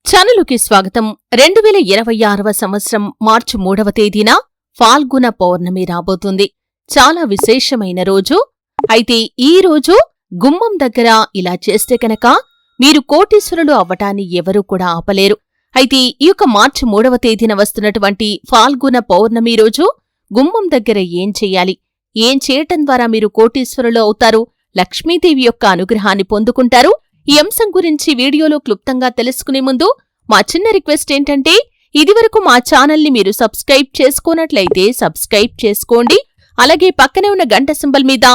ఛానలుకి స్వాగతం. 2026వ సంవత్సరం మార్చి 3వ తేదీన ఫాల్గుణ పౌర్ణమి రాబోతుంది. చాలా విశేషమైన రోజు. అయితే ఈ రోజు గుమ్మం దగ్గర ఇలా చేస్తే కనుక మీరు కోటీశ్వరులు అవ్వటాన్ని ఎవరూ కూడా ఆపలేరు. అయితే ఈ యొక్క మార్చి 3వ తేదీన వస్తున్నటువంటి ఫాల్గుణ పౌర్ణమి రోజు గుమ్మం దగ్గర ఏం చెయ్యాలి, ఏం చేయటం ద్వారా మీరు కోటీశ్వరులు అవుతారు, లక్ష్మీదేవి యొక్క అనుగ్రహాన్ని పొందుకుంటారు, ఈ అంశం గురించి వీడియోలో క్లుప్తంగా తెలుసుకునే ముందు మా చిన్న రిక్వెస్ట్ ఏంటంటే, ఇదివరకు మా ఛానల్ని మీరు సబ్స్క్రైబ్ చేసుకోనట్లయితే సబ్స్క్రైబ్ చేసుకోండి. అలాగే పక్కనే ఉన్న గంట సింబల్ మీద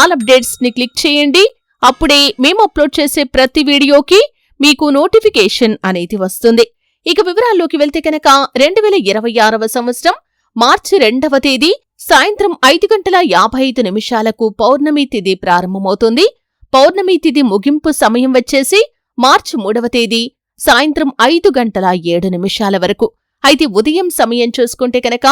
ఆల్ అప్డేట్స్ ని క్లిక్ చేయండి. అప్పుడే మేము అప్లోడ్ చేసే ప్రతి వీడియోకి మీకు నోటిఫికేషన్ అనేది వస్తుంది. ఇక వివరాల్లోకి వెళ్తే కనుక 2026వ సంవత్సరం మార్చి 2వ తేదీ సాయంత్రం 5:55 పౌర్ణమి తిథి ప్రారంభమవుతుంది. పౌర్ణమి తిథి ముగింపు సమయం వచ్చేసి మార్చి 3వ తేదీ సాయంత్రం 5:07 వరకు. అయితే ఉదయం సమయం చూసుకుంటే కనుక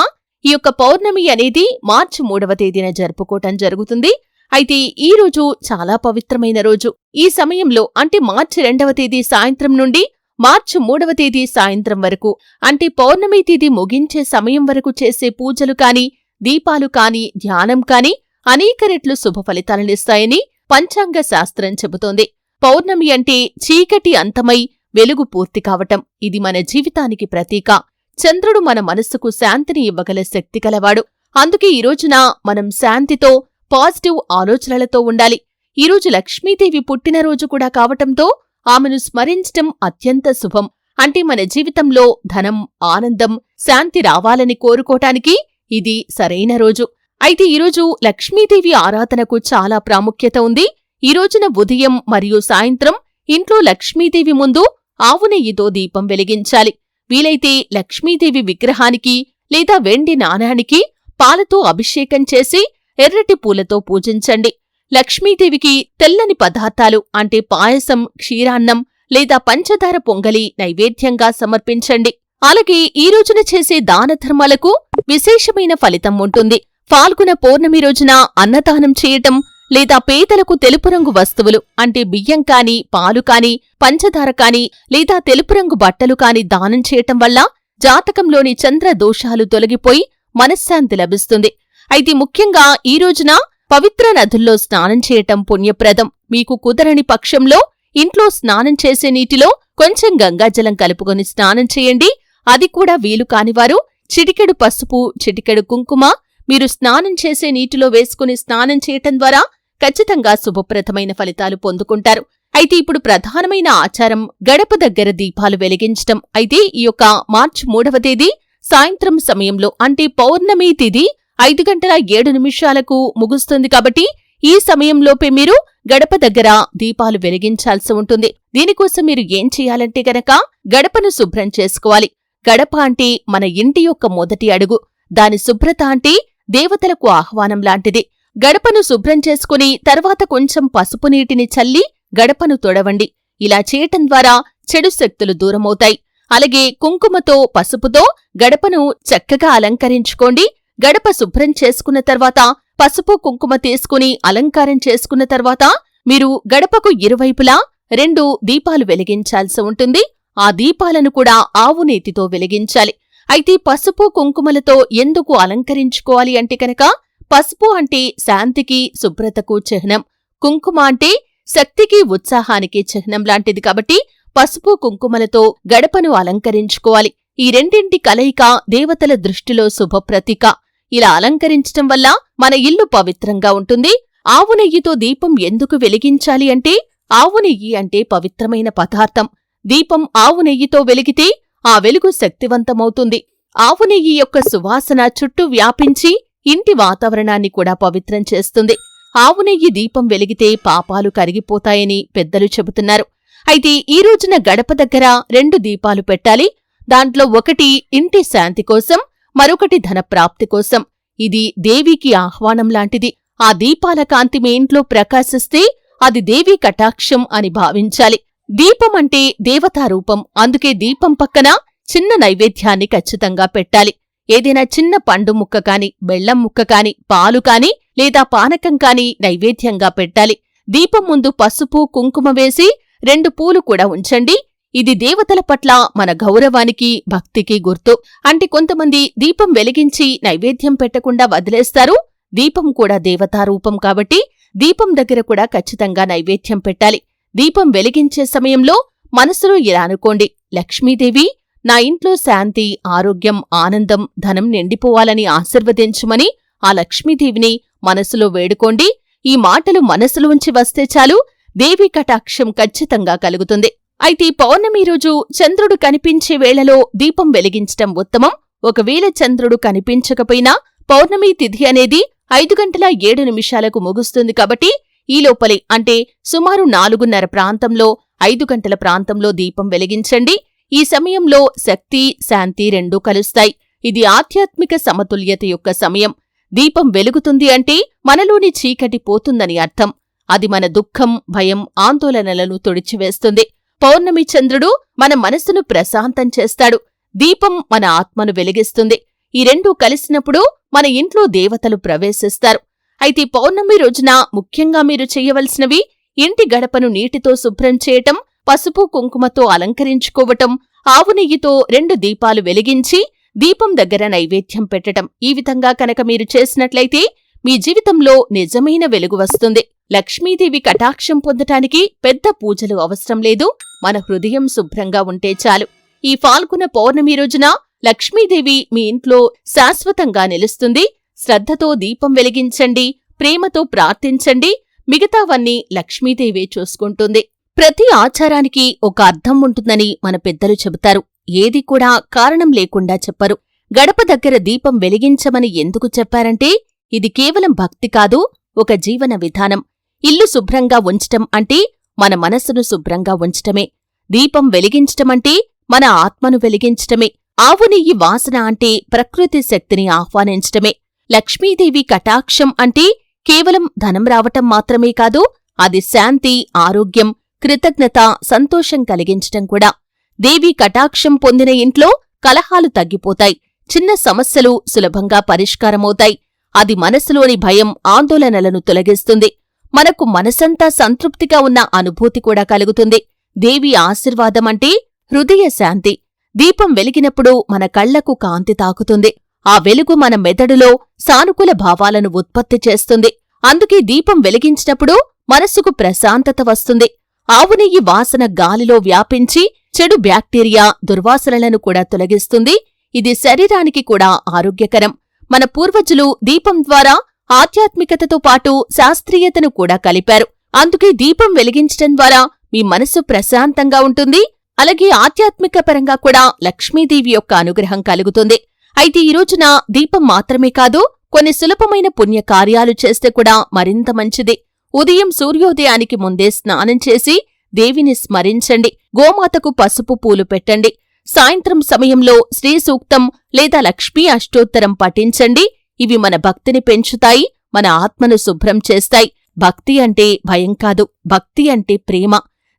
ఈ యొక్క పౌర్ణమి అనేది మార్చి 3వ తేదీన జరుపుకోవటం జరుగుతుంది. అయితే ఈ రోజు చాలా పవిత్రమైన రోజు. ఈ సమయంలో అంటే మార్చి 2వ తేదీ సాయంత్రం నుండి మార్చి 3వ తేదీ సాయంత్రం వరకు, అంటే పౌర్ణమి తిథి ముగించే సమయం వరకు చేసే పూజలు కాని, దీపాలు కాని, ధ్యానం కాని అనేక రెట్లు శుభ ఫలితాలనిస్తాయని పంచాంగ శాస్త్రం చెబుతోంది. పౌర్ణమి అంటే చీకటి అంతమై వెలుగు పూర్తి కావటం. ఇది మన జీవితానికి ప్రతీక. చంద్రుడు మన మనస్సుకు శాంతిని ఇవ్వగల శక్తి కలవాడు. అందుకే ఈ రోజున మనం శాంతితో, పాజిటివ్ ఆలోచనలతో ఉండాలి. ఈరోజు లక్ష్మీదేవి పుట్టినరోజు కూడా కావటంతో ఆమెను స్మరించటం అత్యంత శుభం. అంటే మన జీవితంలో ధనం, ఆనందం, శాంతి రావాలని కోరుకోటానికి ఇది సరైన రోజు. అయితే ఈరోజు లక్ష్మీదేవి ఆరాధనకు చాలా ప్రాముఖ్యత ఉంది. ఈ రోజున ఉదయం మరియు సాయంత్రం ఇంట్లో లక్ష్మీదేవి ముందు ఆవు నెయ్యితో దీపం వెలిగించాలి. వీలైతే లక్ష్మీదేవి విగ్రహానికి లేదా వెండి నాణానికి పాలతో అభిషేకం చేసి ఎర్రటి పూలతో పూజించండి. లక్ష్మీదేవికి తెల్లని పదార్థాలు అంటే పాయసం, క్షీరాన్నం లేదా పంచదార పొంగలి నైవేద్యంగా సమర్పించండి. అలాగే ఈ రోజున చేసే దానధర్మాలకు విశేషమైన ఫలితం ఉంటుంది. ఫాల్గుణ పౌర్ణమి రోజున అన్నదానం చేయటం లేదా పేదలకు తెలుపు రంగు వస్తువులు అంటే బియ్యం కాని, పాలు కాని, పంచదార కాని లేదా తెలుపు రంగు బట్టలు కాని దానం చేయటం వల్ల జాతకంలోని చంద్ర దోషాలు తొలగిపోయి మనశ్శాంతి లభిస్తుంది. అయితే ముఖ్యంగా ఈ రోజున పవిత్ర నదుల్లో స్నానం చేయటం పుణ్యప్రదం. మీకు కుదరని పక్షంలో ఇంట్లో స్నానం చేసే నీటిలో కొంచెం గంగాజలం కలుపుకొని స్నానం చేయండి. అది కూడా వీలు కానివారు చిటికెడు పసుపు, చిటికెడు కుంకుమ మీరు స్నానం చేసే నీటిలో వేసుకుని స్నానం చేయటం ద్వారా ఖచ్చితంగా శుభప్రదమైన ఫలితాలు పొందుకుంటారు. అయితే ఇప్పుడు ప్రధానమైన ఆచారం గడప దగ్గర దీపాలు వెలిగించటం. అయితే ఈ యొక్క మార్చి 3వ తేదీ సాయంత్రం సమయంలో అంటే పౌర్ణమి తిథి 5:07 ముగుస్తుంది కాబట్టి ఈ సమయంలోపే మీరు గడప దగ్గర దీపాలు వెలిగించాల్సి ఉంటుంది. దీనికోసం మీరు ఏం చేయాలంటే గనక గడపను శుభ్రం చేసుకోవాలి. గడప అంటే మన ఇంటి యొక్క మొదటి అడుగు. దాని శుభ్రత అంటే దేవతలకు ఆహ్వానం లాంటిది. గడపను శుభ్రం చేసుకుని తర్వాత కొంచెం పసుపు నీటిని చల్లి గడపను తొడవండి. ఇలా చేయటం ద్వారా చెడు శక్తులు దూరమవుతాయి. అలాగే కుంకుమతో, పసుపుతో గడపను చక్కగా అలంకరించుకోండి. గడప శుభ్రం చేసుకున్న తర్వాత పసుపు, కుంకుమ తీసుకుని అలంకారం చేసుకున్న తర్వాత మీరు గడపకు ఇరువైపులా 2 దీపాలు వెలిగించాల్సి ఉంటుంది. ఆ దీపాలను కూడా ఆవు నేతితో వెలిగించాలి. అయితే పసుపు, కుంకుమలతో ఎందుకు అలంకరించుకోవాలి అంటే కనుక పసుపు అంటే శాంతికి, శుభ్రతకు చిహ్నం. కుంకుమ అంటే శక్తికి, ఉత్సాహానికి చిహ్నం లాంటిది. కాబట్టి పసుపు, కుంకుమలతో గడపను అలంకరించుకోవాలి. ఈ రెండింటి కలయిక దేవతల దృష్టిలో శుభప్రతీక. ఇలా అలంకరించటం వల్ల మన ఇల్లు పవిత్రంగా ఉంటుంది. ఆవు నెయ్యితో దీపం ఎందుకు వెలిగించాలి అంటే ఆవు నెయ్యి అంటే పవిత్రమైన పదార్థం. దీపం ఆవు నెయ్యితో వెలిగితే ఆ వెలుగు శక్తివంతమవుతుంది. ఆవు నెయ్యి యొక్క సువాసన చుట్టూ వ్యాపించి ఇంటి వాతావరణాన్ని కూడా పవిత్రం చేస్తుంది. ఆవు నెయ్యి దీపం వెలిగితే పాపాలు కరిగిపోతాయని పెద్దలు చెబుతున్నారు. అయితే ఈ రోజున గడప దగ్గర 2 దీపాలు పెట్టాలి. దాంట్లో ఒకటి ఇంటి శాంతి కోసం, మరొకటి ధనప్రాప్తి కోసం. ఇది దేవికి ఆహ్వానం లాంటిది. ఆ దీపాల కాంతి మీ ఇంట్లో ప్రకాశిస్తే అది దేవీ కటాక్షం అని భావించాలి. దీపం అంటే దేవతారూపం. అందుకే దీపం పక్కన చిన్న నైవేద్యాన్ని ఖచ్చితంగా పెట్టాలి. ఏదైనా చిన్న పండు ముక్క కాని, బెల్లం ముక్క కాని, పాలు కాని లేదా పానకం కాని నైవేద్యంగా పెట్టాలి. దీపం ముందు పసుపు, కుంకుమ వేసి 2 పూలు కూడా ఉంచండి. ఇది దేవతల పట్ల మన గౌరవానికి, భక్తికి గుర్తు. అంటే కొంతమంది దీపం వెలిగించి నైవేద్యం పెట్టకుండా వదిలేస్తారు. దీపం కూడా దేవతారూపం కాబట్టి దీపం దగ్గర కూడా ఖచ్చితంగా నైవేద్యం పెట్టాలి. దీపం వెలిగించే సమయంలో మనసులో ఇలా అనుకోండి, లక్ష్మీదేవి నా ఇంట్లో శాంతి, ఆరోగ్యం, ఆనందం, ధనం నిండిపోవాలని ఆశీర్వదించుమని ఆ లక్ష్మీదేవిని మనసులో వేడుకోండి. ఈ మాటలు మనసులోంచి వస్తే చాలు, దేవి కటాక్షం ఖచ్చితంగా కలుగుతుంది. అయితే పౌర్ణమి రోజు చంద్రుడు కనిపించే వేళలో దీపం వెలిగించటం ఉత్తమం. ఒకవేళ చంద్రుడు కనిపించకపోయినా పౌర్ణమి తిథి అనేది 5:07 ముగుస్తుంది కాబట్టి ఈ లోపలే అంటే సుమారు 4:30 ప్రాంతంలో, 5 గంటల ప్రాంతంలో దీపం వెలిగించండి. ఈ సమయంలో శక్తి, శాంతి రెండూ కలుస్తాయి. ఇది ఆధ్యాత్మిక సమతుల్యత యొక్క సమయం. దీపం వెలుగుతుంది అంటే మనలోని చీకటి పోతుందని అర్థం. అది మన దుఃఖం, భయం, ఆందోళనలను తుడిచివేస్తుంది. పౌర్ణమి చంద్రుడు మన మనసును ప్రశాంతం చేస్తాడు. దీపం మన ఆత్మను వెలిగిస్తుంది. ఈ రెండూ కలిసినప్పుడు మన ఇంట్లో దేవతలు ప్రవేశిస్తారు. అయితే పౌర్ణమి రోజున ముఖ్యంగా మీరు చెయ్యవలసినవి ఇంటి గడపను నీటితో శుభ్రం చేయటం, పసుపు కుంకుమతో అలంకరించుకోవటం, ఆవు నెయ్యితో 2 దీపాలు వెలిగించి దీపం దగ్గర నైవేద్యం పెట్టటం. ఈ విధంగా కనుక మీరు చేసినట్లయితే మీ జీవితంలో నిజమైన వెలుగు వస్తుంది. లక్ష్మీదేవి కటాక్షం పొందటానికి పెద్ద పూజలు అవసరం లేదు. మన హృదయం శుభ్రంగా ఉంటే చాలు. ఈ ఫాల్గుణ పౌర్ణమి రోజున లక్ష్మీదేవి మీ ఇంట్లో శాశ్వతంగా నిలుస్తుంది. శ్రద్ధతో దీపం వెలిగించండి, ప్రేమతో ప్రార్థించండి. మిగతావన్నీ లక్ష్మీదేవే చూసుకుంటుంది. ప్రతి ఆచారానికి ఒక అర్థం ఉంటుందని మన పెద్దలు చెబుతారు. ఏది కూడా కారణం లేకుండా చెప్పరు. గడప దగ్గర దీపం వెలిగించమని ఎందుకు చెప్పారంటే ఇది కేవలం భక్తి కాదు, ఒక జీవన విధానం. ఇల్లు శుభ్రంగా ఉంచటం అంటే మన మనసును శుభ్రంగా ఉంచటమే. దీపం వెలిగించటమంటే మన ఆత్మను వెలిగించటమే. ఆవు నెయ్యి వాసన అంటే ప్రకృతి శక్తిని ఆహ్వానించటమే. లక్ష్మీదేవి కటాక్షం అంటే కేవలం ధనం రావటం మాత్రమే కాదు, అది శాంతి, ఆరోగ్యం, కృతజ్ఞత, సంతోషం కలిగించటం కూడా. దేవి కటాక్షం పొందిన ఇంట్లో కలహాలు తగ్గిపోతాయి. చిన్న సమస్యలు సులభంగా పరిష్కారమవుతాయి. అది మనసులోని భయం, ఆందోళనలను తొలగిస్తుంది. మనకు మనసంతా సంతృప్తిగా ఉన్న అనుభూతి కూడా కలుగుతుంది. దేవి ఆశీర్వాదమంటే హృదయ శాంతి. దీపం వెలిగినప్పుడు మన కళ్లకు కాంతి తాకుతుంది. ఆ వెలుగు మన మెదడులో సానుకూల భావాలను ఉత్పత్తి చేస్తుంది. అందుకే దీపం వెలిగించినప్పుడు మనసుకు ప్రశాంతత వస్తుంది. ఆవు నెయ్యి వాసన గాలిలో వ్యాపించి చెడు బ్యాక్టీరియా, దుర్వాసనలను కూడా తొలగిస్తుంది. ఇది శరీరానికి కూడా ఆరోగ్యకరం. మన పూర్వజులు దీపం ద్వారా ఆధ్యాత్మికతతో పాటు శాస్త్రీయతను కూడా కలిపారు. అందుకే దీపం వెలిగించటం ద్వారా మీ మనసు ప్రశాంతంగా ఉంటుంది. అలాగే ఆధ్యాత్మిక పరంగా కూడా లక్ష్మీదేవి యొక్క అనుగ్రహం కలుగుతుంది. అయితే ఈ రోజున దీపం మాత్రమే కాదు, కొన్ని సులభమైన పుణ్యకార్యాలు చేస్తే కూడా మరింత మంచిది. ఉదయం సూర్యోదయానికి ముందే స్నానం చేసి దేవిని స్మరించండి. గోమాతకు పసుపు పూలు పెట్టండి. సాయంత్రం సమయంలో శ్రీ సూక్తం లేదా లక్ష్మీ అష్టోత్తరం పఠించండి. ఇవి మన భక్తిని పెంచుతాయి, మన ఆత్మను శుభ్రం చేస్తాయి. భక్తి అంటే భయం కాదు, భక్తి అంటే ప్రేమ.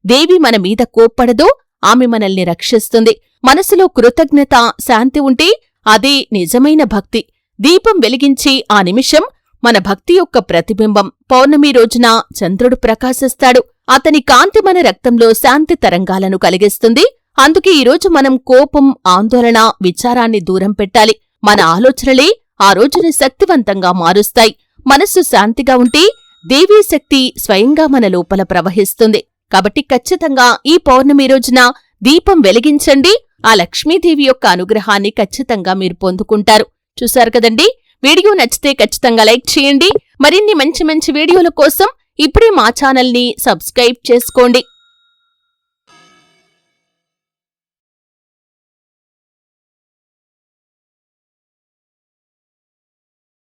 దేవి మన మీద కోప్పడదు, ఆమె మనల్ని రక్షిస్తుంది. మనసులో కృతజ్ఞత, శాంతి ఉంటే అదే నిజమైన భక్తి. దీపం వెలిగించి ఆ నిమిషం మన భక్తి యొక్క ప్రతిబింబం. పౌర్ణమి రోజున చంద్రుడు ప్రకాశిస్తాడు. అతని కాంతి మన రక్తంలో శాంతి తరంగాలను కలిగిస్తుంది. అందుకే ఈరోజు మనం కోపం, ఆందోళన, విచారాన్ని దూరం పెట్టాలి. మన ఆలోచనలే ఆ రోజుని శక్తివంతంగా మారుస్తాయి. మనస్సు శాంతిగా ఉంటే దేవీ శక్తి స్వయంగా మన లోపల ప్రవహిస్తుంది. కాబట్టి ఖచ్చితంగా ఈ పౌర్ణమి రోజున దీపం వెలిగించండి. ఆ లక్ష్మీదేవి యొక్క అనుగ్రహాన్ని ఖచ్చితంగా మీరు పొందుకుంటారు. చూశారు కదండి. వీడియో నచ్చితే ఖచ్చితంగా లైక్ చేయండి. మరిన్ని మంచి మంచి వీడియోల కోసం ఇప్పుడే మా ఛానల్ని సబ్స్క్రైబ్ చేసుకోండి.